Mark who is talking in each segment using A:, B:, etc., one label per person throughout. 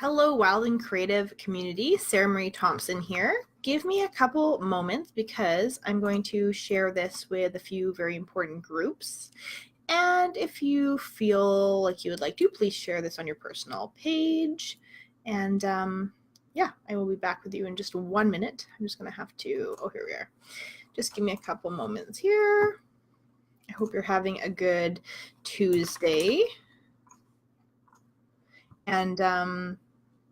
A: Hello, Wild and Creative community. Sarah Marie Thompson here. Give me a couple moments because I'm going to share this with a few very important groups. And if you feel like you would like to, please share this on your personal page. And yeah, I will be back with you in just 1 minute. I'm just going to have to, oh, here we are. Just give me a couple moments here. I hope you're having a good Tuesday. And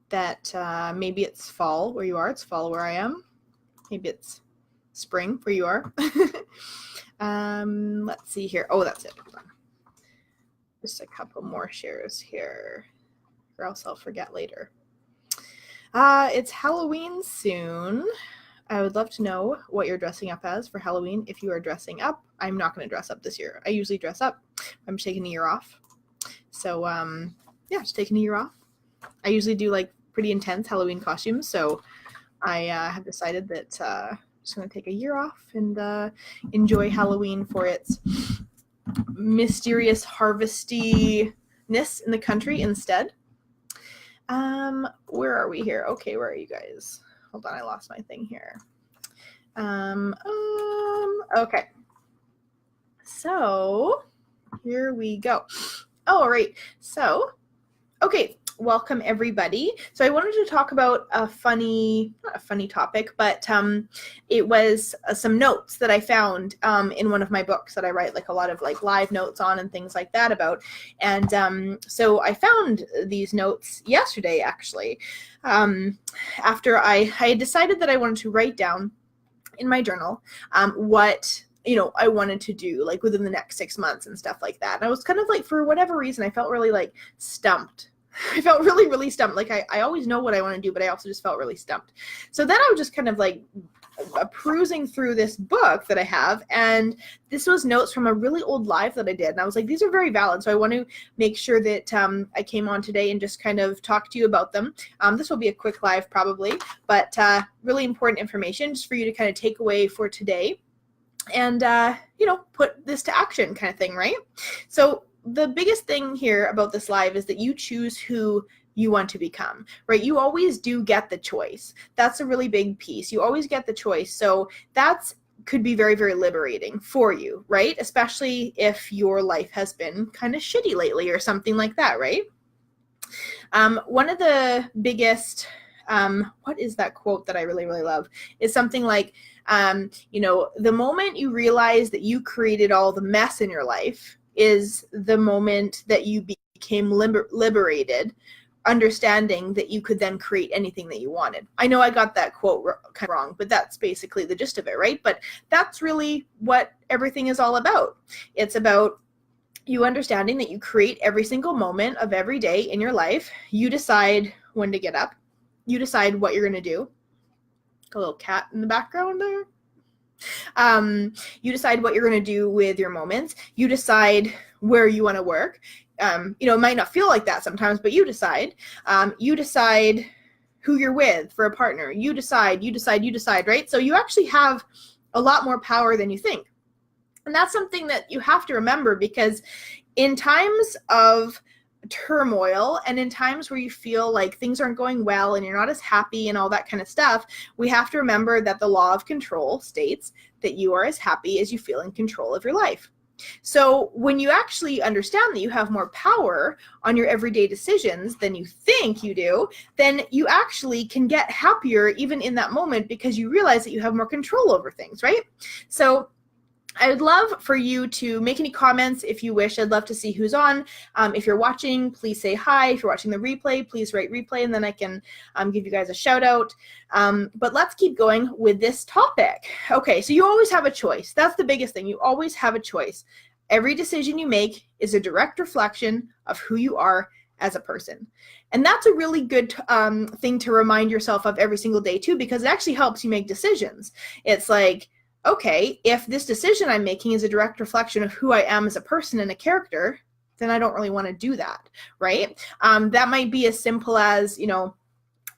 A: that maybe it's fall where you are. It's fall where I am. Maybe it's spring where you are. Let's see here. Oh, that's it. Hold on. Just a couple more shares here, or else I'll forget later. It's Halloween soon. I would love to know what you're dressing up as for Halloween. If you are dressing up, I'm not going to dress up this year. I usually dress up. I'm just taking a year off. So yeah, just taking a year off. I usually do like pretty intense Halloween costumes, so I have decided that I'm just going to take a year off and enjoy Halloween for its mysterious harvestiness in the country instead. Where are we here? Okay, where are you guys? Hold on, I lost my thing here. Okay. So here we go. Oh, all right. So, okay. Welcome everybody. So I wanted to talk about not a funny topic, but it was some notes that I found in one of my books that I write like a lot of like live notes on and things like that about. And so I found these notes yesterday actually, after I had decided that I wanted to write down in my journal what I wanted to do like within the next 6 months and stuff like that. And I was kind of like, for whatever reason, I felt really like stumped. I felt really, really stumped. Like I always know what I want to do, but I also just felt really stumped. So then I was just kind of like perusing through this book that I have, and this was notes from a really old live that I did. And I was like, these are very valid. So I want to make sure that I came on today and just kind of talk to you about them. This will be a quick live probably, but really important information just for you to kind of take away for today and, put this to action kind of thing, right? So the biggest thing here about this live is that you choose who you want to become, right? You always do get the choice. That's a really big piece. You always get the choice. So that's could be very, very liberating for you, right? Especially if your life has been kind of shitty lately or something like that, right? One of the biggest, what is that quote that I really, really love? Is something like, the moment you realize that you created all the mess in your life is the moment that you became liberated, understanding that you could then create anything that you wanted. I know I got that quote kind of wrong, but that's basically the gist of it, right? But that's really what everything is all about. It's about you understanding that you create every single moment of every day in your life. You decide when to get up. You decide what you're going to do. A little cat in the background there. You decide what you're going to do with your moments. You decide where you want to work. It might not feel like that sometimes, but you decide. You decide who you're with for a partner. You decide, right? So you actually have a lot more power than you think. And that's something that you have to remember, because in times of turmoil and in times where you feel like things aren't going well and you're not as happy and all that kind of stuff, we have to remember that the law of control states that you are as happy as you feel in control of your life. So when you actually understand that you have more power on your everyday decisions than you think you do, then you actually can get happier even in that moment, because you realize that you have more control over things, right? So I would love for you to make any comments if you wish. I'd love to see who's on. If you're watching, please say hi. If you're watching the replay, please write replay, and then I can give you guys a shout out. But let's keep going with this topic. Okay, so you always have a choice. That's the biggest thing. You always have a choice. Every decision you make is a direct reflection of who you are as a person. And that's a really good thing to remind yourself of every single day too, because it actually helps you make decisions. It's like, okay, if this decision I'm making is a direct reflection of who I am as a person and a character, then I don't really want to do that, right? That might be as simple as,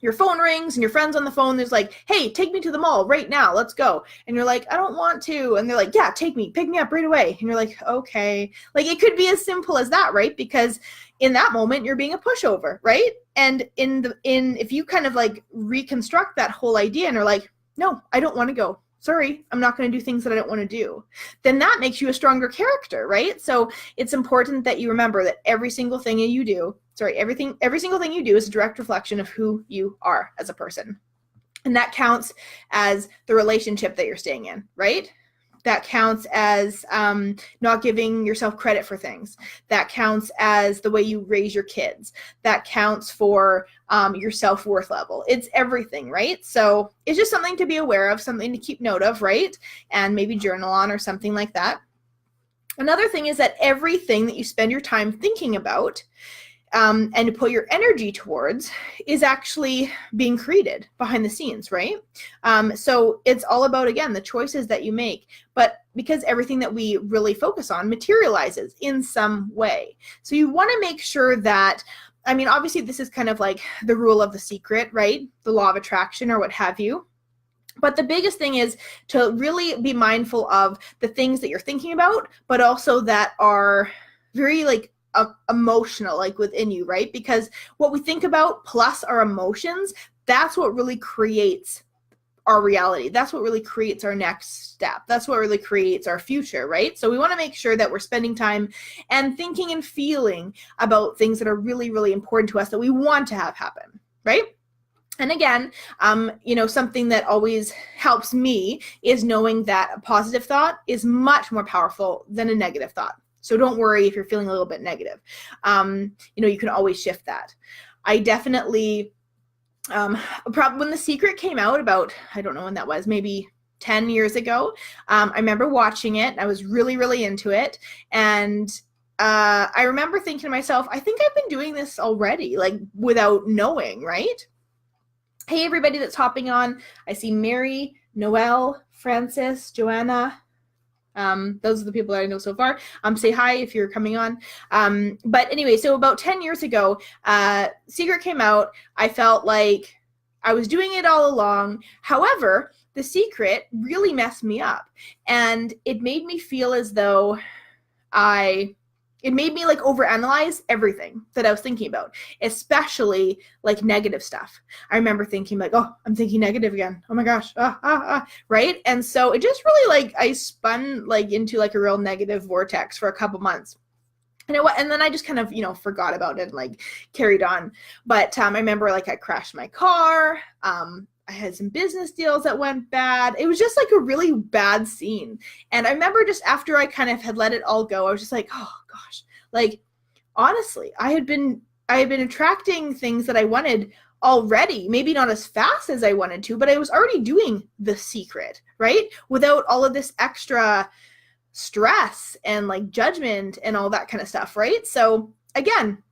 A: your phone rings and your friend's on the phone. There's like, hey, take me to the mall right now. Let's go. And you're like, I don't want to. And they're like, yeah, take me, pick me up right away. And you're like, okay. Like it could be as simple as that, right? Because in that moment, you're being a pushover, right? And if you kind of like reconstruct that whole idea and are like, no, I don't want to go. Sorry, I'm not going to do things that I don't want to do. Then that makes you a stronger character, right? So it's important that you remember that every single thing you do, every single thing you do is a direct reflection of who you are as a person. And that counts as the relationship that you're staying in, right? That counts as not giving yourself credit for things. That counts as the way you raise your kids. That counts for your self-worth level. It's everything, right? So it's just something to be aware of, something to keep note of, right? And maybe journal on or something like that. Another thing is that everything that you spend your time thinking about and to put your energy towards is actually being created behind the scenes, right? So it's all about, again, the choices that you make, but because everything that we really focus on materializes in some way. So you want to make sure that, I mean, obviously this is kind of like the rule of the secret, right? The law of attraction or what have you. But the biggest thing is to really be mindful of the things that you're thinking about, but also that are very like emotional, like within you, right? Because what we think about plus our emotions, that's what really creates our reality. That's what really creates our next step. That's what really creates our future, right? So we want to make sure that we're spending time and thinking and feeling about things that are really, really important to us that we want to have happen, right? And again, something that always helps me is knowing that a positive thought is much more powerful than a negative thought. So don't worry if you're feeling a little bit negative. You can always shift that. I definitely, probably when The Secret came out about, I don't know when that was, maybe 10 years ago, I remember watching it. I was really, really into it. And I remember thinking to myself, I think I've been doing this already, like without knowing, right? Hey, everybody that's hopping on. I see Mary, Noelle, Francis, Joanna. Those are the people that I know so far. Say hi if you're coming on. But anyway, so about 10 years ago, Secret came out. I felt like I was doing it all along. However, The Secret really messed me up. And it made me feel as though it made me like overanalyze everything that I was thinking about, especially like negative stuff. I remember thinking like, oh, I'm thinking negative again. Oh my gosh, right? And so it just really like, I spun like into like a real negative vortex for a couple months. And then I just kind of, forgot about it and like carried on. But I remember like I crashed my car. I had some business deals that went bad. It was just like a really bad scene. And I remember just after I kind of had let it all go, I was just like, oh gosh, like honestly, I had been attracting things that I wanted already, maybe not as fast as I wanted to, but I was already doing The Secret, right? Without all of this extra stress and like judgment and all that kind of stuff, right? So again,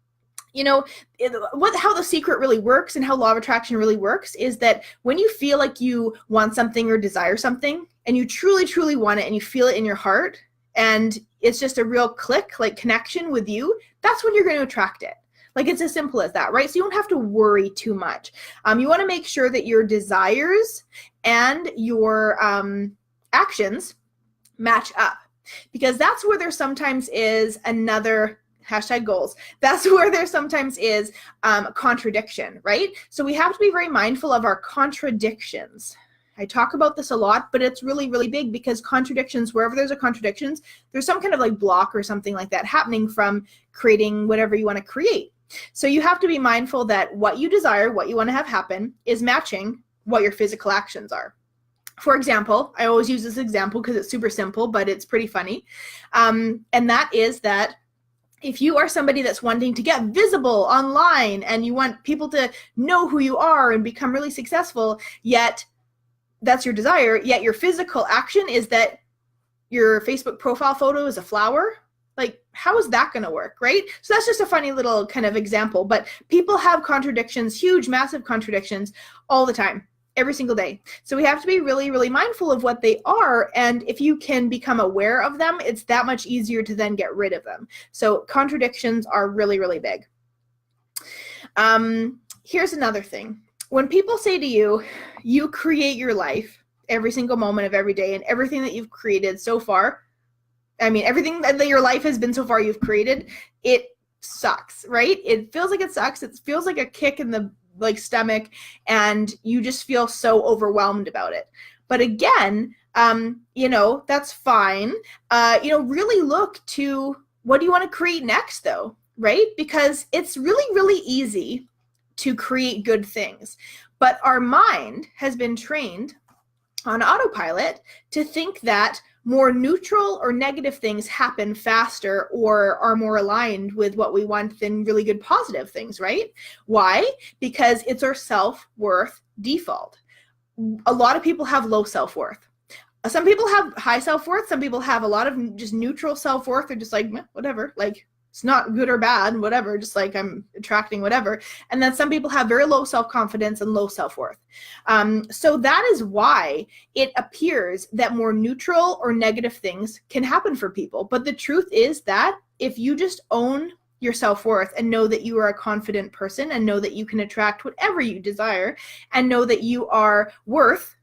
A: how The Secret really works and how law of attraction really works is that when you feel like you want something or desire something and you truly, truly want it and you feel it in your heart and it's just a real click, like connection with you, that's when you're going to attract it. Like it's as simple as that, right? So you don't have to worry too much. You want to make sure that your desires and your actions match up, because that's where there sometimes is another #goals. That's where there sometimes is contradiction, right? So we have to be very mindful of our contradictions. I talk about this a lot, but it's really, really big because contradictions, wherever there's a contradictions, there's some kind of like block or something like that happening from creating whatever you want to create. So you have to be mindful that what you desire, what you want to have happen is matching what your physical actions are. For example, I always use this example because it's super simple, but it's pretty funny. And that is that if you are somebody that's wanting to get visible online and you want people to know who you are and become really successful, yet that's your desire, yet your physical action is that your Facebook profile photo is a flower, like how is that going to work, right? So that's just a funny little kind of example, but people have contradictions, huge, massive contradictions all the time. Every single day. So we have to be really, really mindful of what they are. And if you can become aware of them, it's that much easier to then get rid of them. So contradictions are really, really big. Here's another thing. when people say to you, you create your life every single moment of every day, and everything that you've created so far, I mean, everything that your life has been so far you've created, it sucks, right? It feels like it sucks. It feels like a kick in the stomach, and you just feel so overwhelmed about it. But again, that's fine. Really look to what do you want to create next, though, right? Because it's really, really easy to create good things, but our mind has been trained on autopilot to think that more neutral or negative things happen faster or are more aligned with what we want than really good positive things, right? Why? Because it's our self-worth default. A lot of people have low self-worth. Some people have high self-worth. Some people have a lot of just neutral self-worth. They're just like, whatever, like it's not good or bad, whatever, just like I'm attracting whatever. And then some people have very low self-confidence and low self-worth. So that is why it appears that more neutral or negative things can happen for people. But the truth is that if you just own your self-worth and know that you are a confident person and know that you can attract whatever you desire and know that you are worth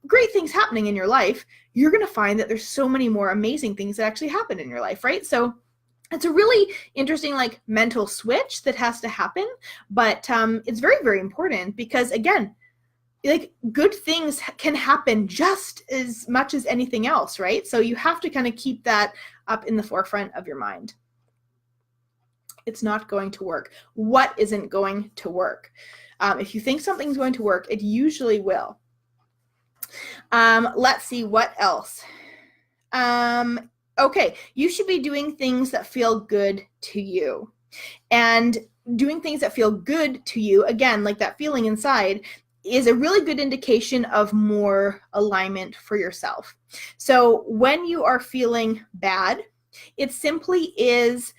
A: great things happening in your life, you're going to find that there's so many more amazing things that actually happen in your life, right? So it's a really interesting mental switch that has to happen, but it's very, very important because again, good things can happen just as much as anything else, right? So you have to kind of keep that up in the forefront of your mind. It's not going to work. What isn't going to work? If you think something's going to work, it usually will. Let's see what else. Okay, you should be doing things that feel good to you. And doing things that feel good to you, again, like that feeling inside, is a really good indication of more alignment for yourself. So when you are feeling bad, it simply is,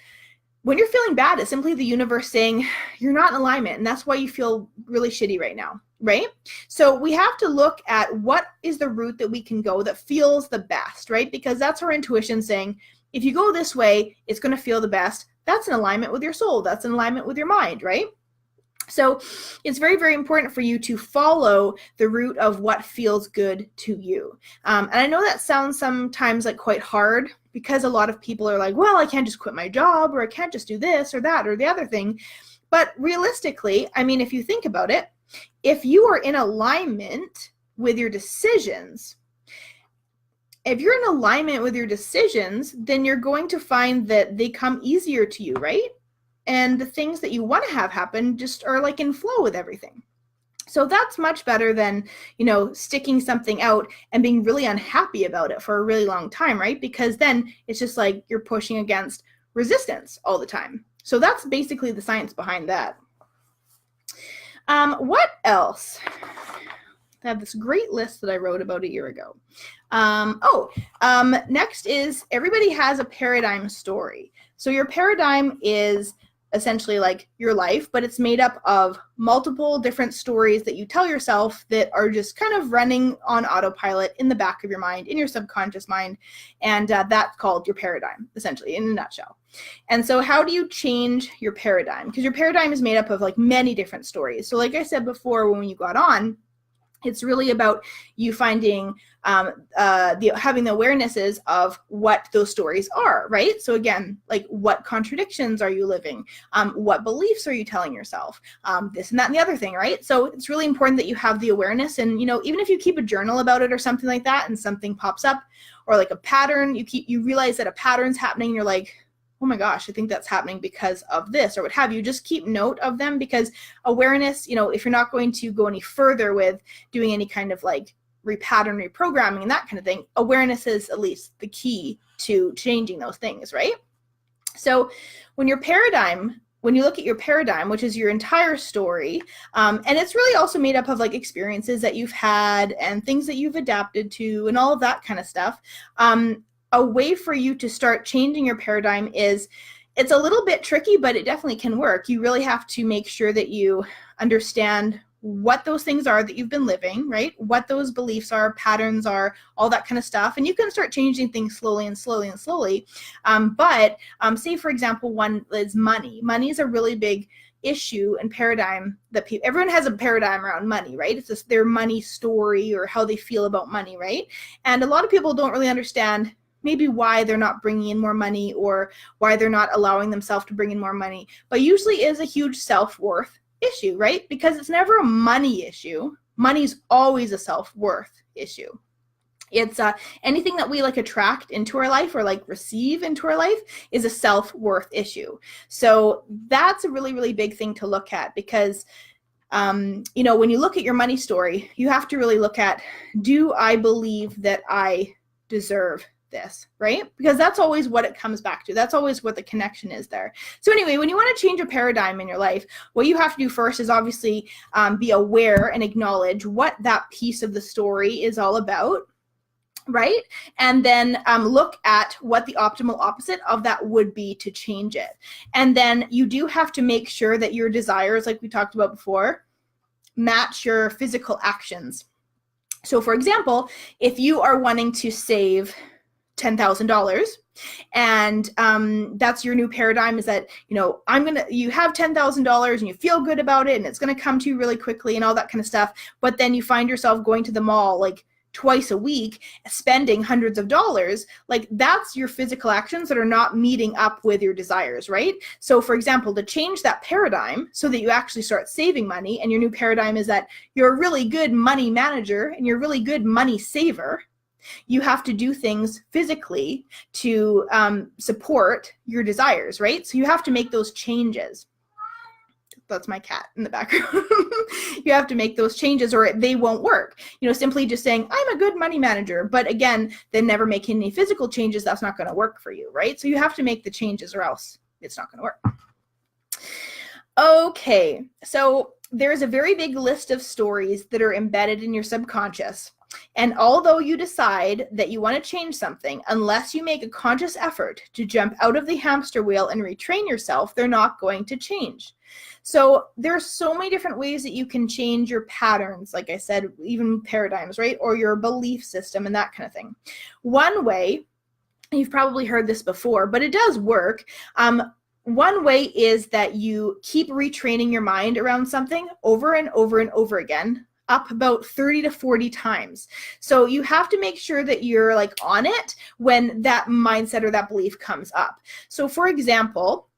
A: when you're feeling bad, it's simply the universe saying you're not in alignment, and that's why you feel really shitty right now, right? So we have to look at what is the route that we can go that feels the best, right? Because that's our intuition saying, if you go this way, it's going to feel the best. That's in alignment with your soul. That's in alignment with your mind, right? So it's very, very important for you to follow the route of what feels good to you. And I know that sounds sometimes quite hard because a lot of people are like, well, I can't just quit my job, or I can't just do this or that or the other thing. But realistically, I mean, if you think about it, if you are in alignment with your decisions, then you're going to find that they come easier to you, right? And the things that you want to have happen just are in flow with everything. So that's much better than, sticking something out and being really unhappy about it for a really long time, right? Because then it's just you're pushing against resistance all the time. So that's basically the science behind that. What else? I have this great list that I wrote about a year ago. Next is everybody has a paradigm story. So your paradigm is essentially your life, but it's made up of multiple different stories that you tell yourself that are just kind of running on autopilot in the back of your mind, in your subconscious mind, and that's called your paradigm, essentially, in a nutshell. And so how do you change your paradigm? Because your paradigm is made up of many different stories. So like I said before when you got on, it's really about you finding, having the awarenesses of what those stories are, right? So again, what contradictions are you living? What beliefs are you telling yourself? This and that and the other thing, right? So it's really important that you have the awareness, and even if you keep a journal about it or something like that, and something pops up, or a pattern, you realize that a pattern's happening, and you're like, oh my gosh, I think that's happening because of this, or what have you. Just keep note of them, because awareness, if you're not going to go any further with doing any kind of repattern, reprogramming, and that kind of thing, awareness is at least the key to changing those things, right? So when you look at your paradigm, which is your entire story, and it's really also made up of experiences that you've had and things that you've adapted to and all of that kind of stuff, a way for you to start changing your paradigm is, it's a little bit tricky, but it definitely can work. You really have to make sure that you understand what those things are that you've been living, right? What those beliefs are, patterns are, all that kind of stuff. And you can start changing things slowly and slowly and slowly. But say, for example, one is money. Money is a really big issue and paradigm that everyone has a paradigm around money, right? It's just their money story or how they feel about money, right? And a lot of people don't really understand maybe why they're not bringing in more money or why they're not allowing themselves to bring in more money. But usually is a huge self-worth issue, right? Because it's never a money issue. Money's always a self-worth issue. It's anything that we like attract into our life or like receive into our life is a self-worth issue. So that's a really, really big thing to look at because, you know, when you look at your money story, you have to really look at, do I believe that I deserve this, right? Because that's always what it comes back to. That's always what the connection is there. So anyway, when you want to change a paradigm in your life, what you have to do first is obviously be aware and acknowledge what that piece of the story is all about, right? And then look at what the optimal opposite of that would be to change it. And then you do have to make sure that your desires, like we talked about before, match your physical actions. So for example, if you are wanting to save $10,000 and that's your new paradigm is that, you know, you have $10,000 and you feel good about it and it's going to come to you really quickly and all that kind of stuff. But then you find yourself going to the mall like twice a week, spending hundreds of dollars, like that's your physical actions that are not meeting up with your desires, right? So for example, to change that paradigm so that you actually start saving money and your new paradigm is that you're a really good money manager and you're a really good money saver, you have to do things physically to support your desires, right? So you have to make those changes. That's my cat in the background. You have to make those changes or they won't work. You know, simply just saying, I'm a good money manager, but again, then never making any physical changes, that's not going to work for you, right? So you have to make the changes or else it's not going to work. Okay, so there's a very big list of stories that are embedded in your subconscious. And although you decide that you want to change something, unless you make a conscious effort to jump out of the hamster wheel and retrain yourself, they're not going to change. So there's so many different ways that you can change your patterns, like I said, even paradigms, right? Or your belief system and that kind of thing. One way, you've probably heard this before, but it does work. One way is that you keep retraining your mind around something over and over and over again, up about 30 to 40 times. So you have to make sure that you're like on it when that mindset or that belief comes up. So for example,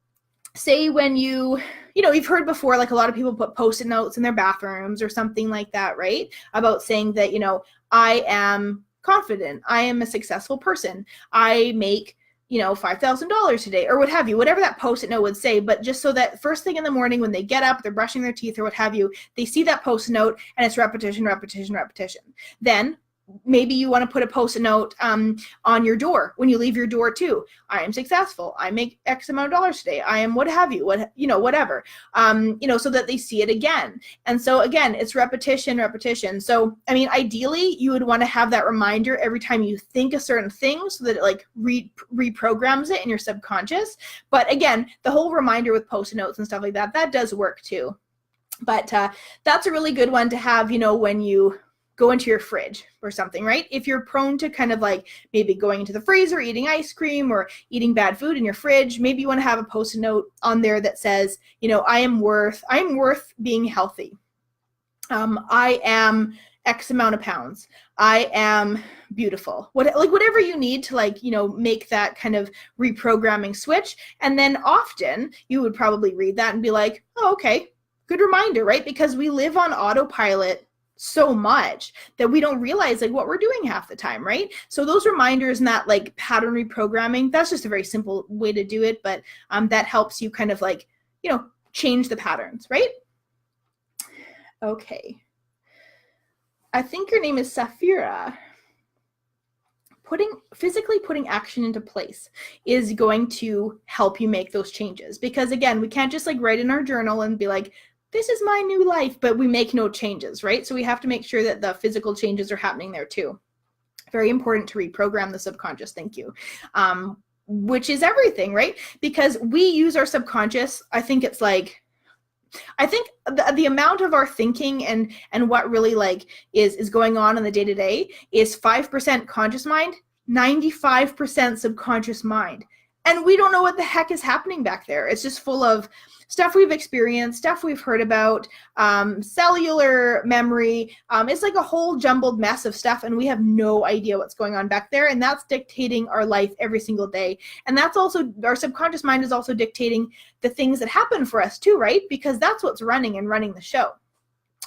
A: say when you've heard before, like a lot of people put Post-it notes in their bathrooms or something like that, right? About saying that, you know, I am confident, I am a successful person, I make, you know, $5,000 today or what have you, whatever that Post-it note would say, but just so that first thing in the morning when they get up, they're brushing their teeth or what have you, they see that Post-it note and it's repetition, repetition, repetition. Then maybe you want to put a Post-it note on your door when you leave your door too. I am successful. I make X amount of dollars today. I am what have you, whatever, so that they see it again. And so again, it's repetition, repetition. So, I mean, ideally you would want to have that reminder every time you think a certain thing so that it like reprograms it in your subconscious. But again, the whole reminder with Post-it notes and stuff like that, that does work too. But that's a really good one to have, you know, when you go into your fridge or something, right? If you're prone to kind of like maybe going into the freezer, eating ice cream or eating bad food in your fridge, maybe you want to have a Post-it note on there that says, you know, I am worth being healthy. I am X amount of pounds. I am beautiful. Whatever you need to like, you know, make that kind of reprogramming switch. And then often you would probably read that and be like, oh, okay, good reminder, right? Because we live on autopilot so much that we don't realize like what we're doing half the time, right? So those reminders and that like pattern reprogramming, that's just a very simple way to do it, but that helps you kind of like, you know, change the patterns, right? Okay. I think your name is Safira. Physically putting action into place is going to help you make those changes, because again, we can't just like write in our journal and be like, this is my new life, but we make no changes, right? So we have to make sure that the physical changes are happening there too. Very important to reprogram the subconscious, thank you, which is everything, right? Because we use our subconscious, I think the amount of our thinking and what really like is going on in the day-to-day is 5% conscious mind, 95% subconscious mind. And we don't know what the heck is happening back there. It's just full of stuff we've experienced, stuff we've heard about, cellular memory. It's like a whole jumbled mess of stuff, and we have no idea what's going on back there. And that's dictating our life every single day. And that's also, our subconscious mind is also dictating the things that happen for us too, right? Because that's what's running the show,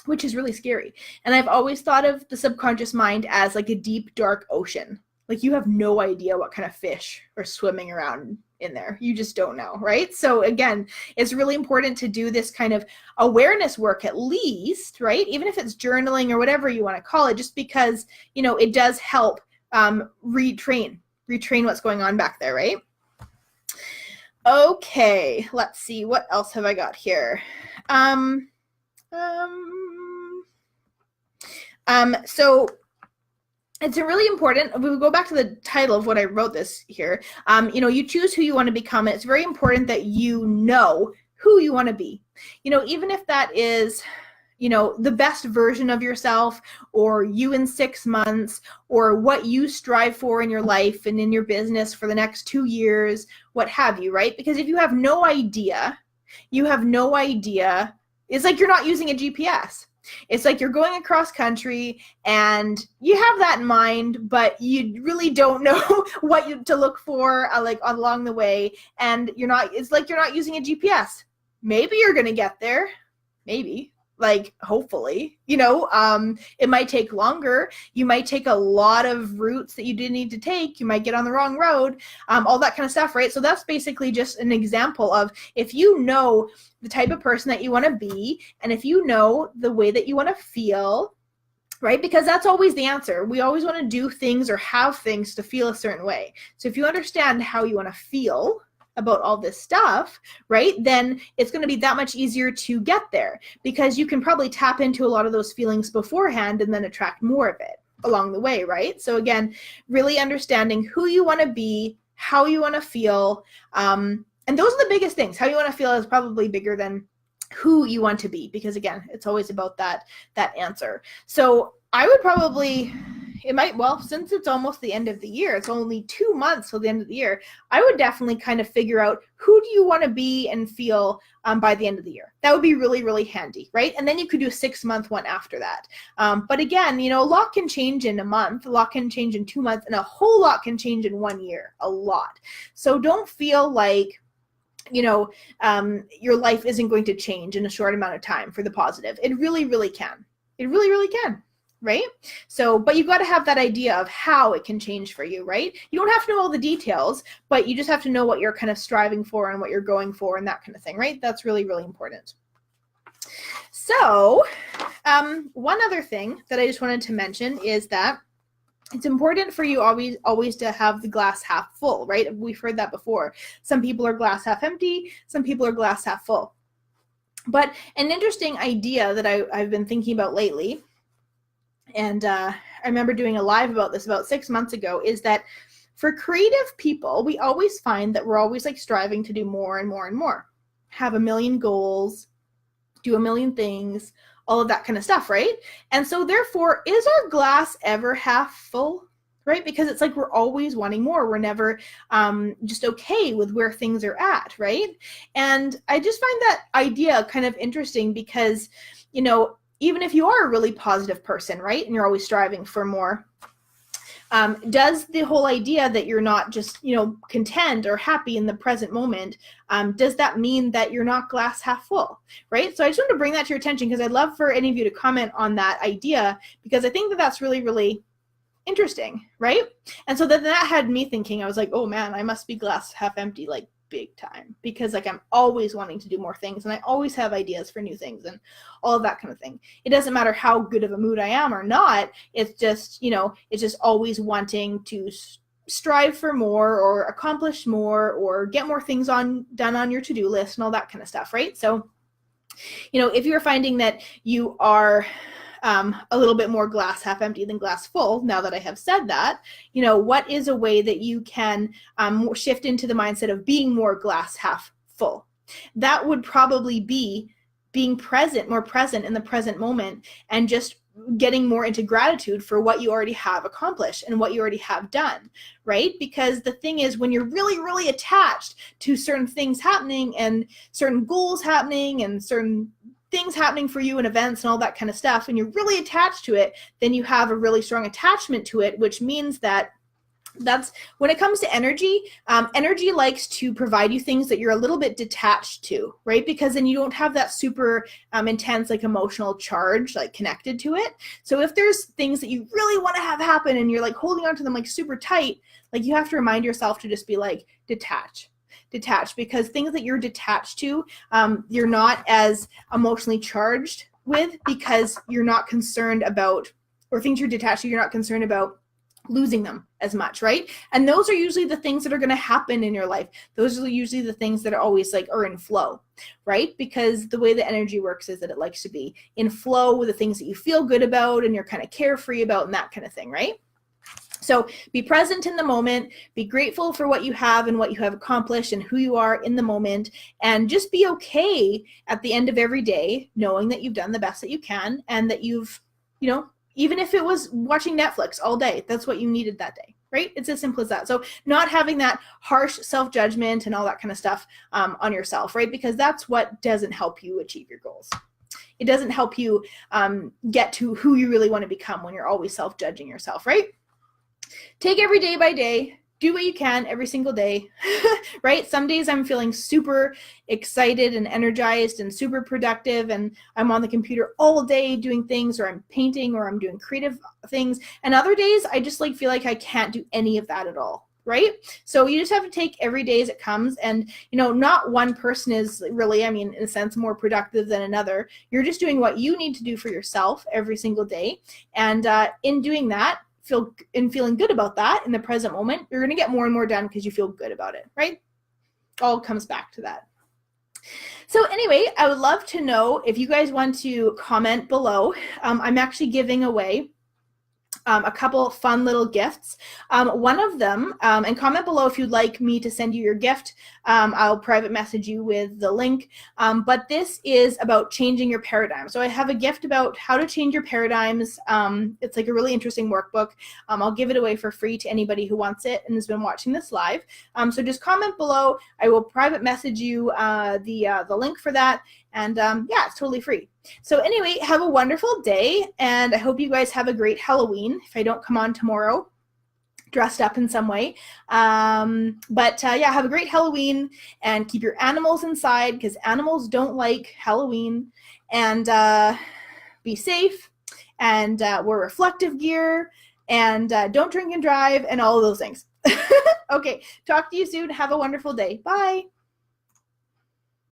A: which is really scary. And I've always thought of the subconscious mind as like a deep, dark ocean. Like you have no idea what kind of fish are swimming around in there. You just don't know, right? So again, it's really important to do this kind of awareness work at least, right? Even if it's journaling or whatever you want to call it, just because, you know, it does help retrain what's going on back there, right? Okay, let's see. What else have I got here? So it's a really important, we will go back to the title of what I wrote this here. You know, you choose who you want to become. And it's very important that you know who you want to be. You know, even if that is, you know, the best version of yourself, or you in 6 months, or what you strive for in your life and in your business for the next 2 years, what have you, right? Because if you have no idea, it's like you're not using a GPS. It's like you're going across country and you have that in mind, but you really don't know what to look for like along the way. And it's like you're not using a GPS. Maybe you're going to get there. Maybe. Like, hopefully, you know, it might take longer. You might take a lot of routes that you didn't need to take. You might get on the wrong road, all that kind of stuff, right? So that's basically just an example of, if you know the type of person that you want to be, and if you know the way that you want to feel, right? Because that's always the answer. We always want to do things or have things to feel a certain way. So if you understand how you want to feel about all this stuff, right, then it's going to be that much easier to get there, because you can probably tap into a lot of those feelings beforehand and then attract more of it along the way, right? So again, really understanding who you want to be, how you want to feel, and those are the biggest things. How you want to feel is probably bigger than who you want to be, because again, it's always about that answer. So I would probably, since it's almost the end of the year, it's only 2 months till the end of the year, I would definitely kind of figure out who do you want to be and feel by the end of the year. That would be really, really handy, right? And then you could do a 6-month one after that. But again, you know, a lot can change in a month, a lot can change in 2 months, and a whole lot can change in 1 year, a lot. So don't feel like, you know, your life isn't going to change in a short amount of time for the positive. It really, really can. It really, really can. Right? So, but you've got to have that idea of how it can change for you, right? You don't have to know all the details, but you just have to know what you're kind of striving for and what you're going for and that kind of thing, right? That's really, really important. So, one other thing that I just wanted to mention is that it's important for you always to have the glass half full, right? We've heard that before. Some people are glass half empty, some people are glass half full. But an interesting idea that I've been thinking about lately, and I remember doing a live about this about 6 months ago, is that for creative people, we always find that we're always like striving to do more and more and more, have a million goals, do a million things, all of that kind of stuff, right? And so therefore, is our glass ever half full, right? Because it's like we're always wanting more. We're never just okay with where things are at, right? And I just find that idea kind of interesting because, you know, even if you are a really positive person, right, and you're always striving for more, does the whole idea that you're not just, you know, content or happy in the present moment, does that mean that you're not glass half full, right? So I just want to bring that to your attention because I'd love for any of you to comment on that idea, because I think that that's really, really interesting, right? And so then that had me thinking, I was like, oh man, I must be glass half empty, like big time, because like I'm always wanting to do more things and I always have ideas for new things and all of that kind of thing. It doesn't matter how good of a mood I am or not. It's just, you know, it's just always wanting to strive for more or accomplish more or get more things done on your to-do list and all that kind of stuff, right? So, you know, if you're finding that you are a little bit more glass half empty than glass full, now that I have said that, you know, what is a way that you can shift into the mindset of being more glass half full? That would probably be being present, more present in the present moment, and just getting more into gratitude for what you already have accomplished and what you already have done, right? Because the thing is, when you're really, really attached to certain things happening and certain goals happening and certain things happening for you and events and all that kind of stuff, and you're really attached to it, then you have a really strong attachment to it, which means that that's when it comes to energy. Energy likes to provide you things that you're a little bit detached to, right? Because then you don't have that super intense like emotional charge like connected to it. So if there's things that you really want to have happen and you're like holding on to them like super tight, like you have to remind yourself to just be like detached, because things that you're detached to, you're not as emotionally charged with, because you're not concerned about, or things you're detached to, you're not concerned about losing them as much, right? And those are usually the things that are going to happen in your life. Those are usually the things that are always like are in flow, right? Because the way the energy works is that it likes to be in flow with the things that you feel good about and you're kind of carefree about and that kind of thing, right? So be present in the moment, be grateful for what you have and what you have accomplished and who you are in the moment, and just be okay at the end of every day knowing that you've done the best that you can and that you've, you know, even if it was watching Netflix all day, that's what you needed that day, right? It's as simple as that. So not having that harsh self-judgment and all that kind of stuff on yourself, right? Because that's what doesn't help you achieve your goals. It doesn't help you get to who you really want to become when you're always self-judging yourself, right? Take every day by day. Do what you can every single day, right? Some days I'm feeling super excited and energized and super productive, and I'm on the computer all day doing things, or I'm painting, or I'm doing creative things. And other days I just like feel like I can't do any of that at all, right? So you just have to take every day as it comes. And, you know, not one person is really, I mean, in a sense, more productive than another. You're just doing what you need to do for yourself every single day. And in doing that, feeling good about that in the present moment, you're going to get more and more done because you feel good about it, right? All comes back to that. So anyway, I would love to know if you guys want to comment below. I'm actually giving away a couple fun little gifts. One of them, and comment below if you'd like me to send you your gift. I'll private message you with the link. But this is about changing your paradigm. So I have a gift about how to change your paradigms. It's like a really interesting workbook. I'll give it away for free to anybody who wants it and has been watching this live. So just comment below. I will private message you the link for that. And yeah, it's totally free. So anyway, have a wonderful day, and I hope you guys have a great Halloween if I don't come on tomorrow dressed up in some way. But yeah, have a great Halloween, and keep your animals inside because animals don't like Halloween. And be safe, and wear reflective gear, and don't drink and drive, and all of those things. Okay, talk to you soon. Have a wonderful day. Bye.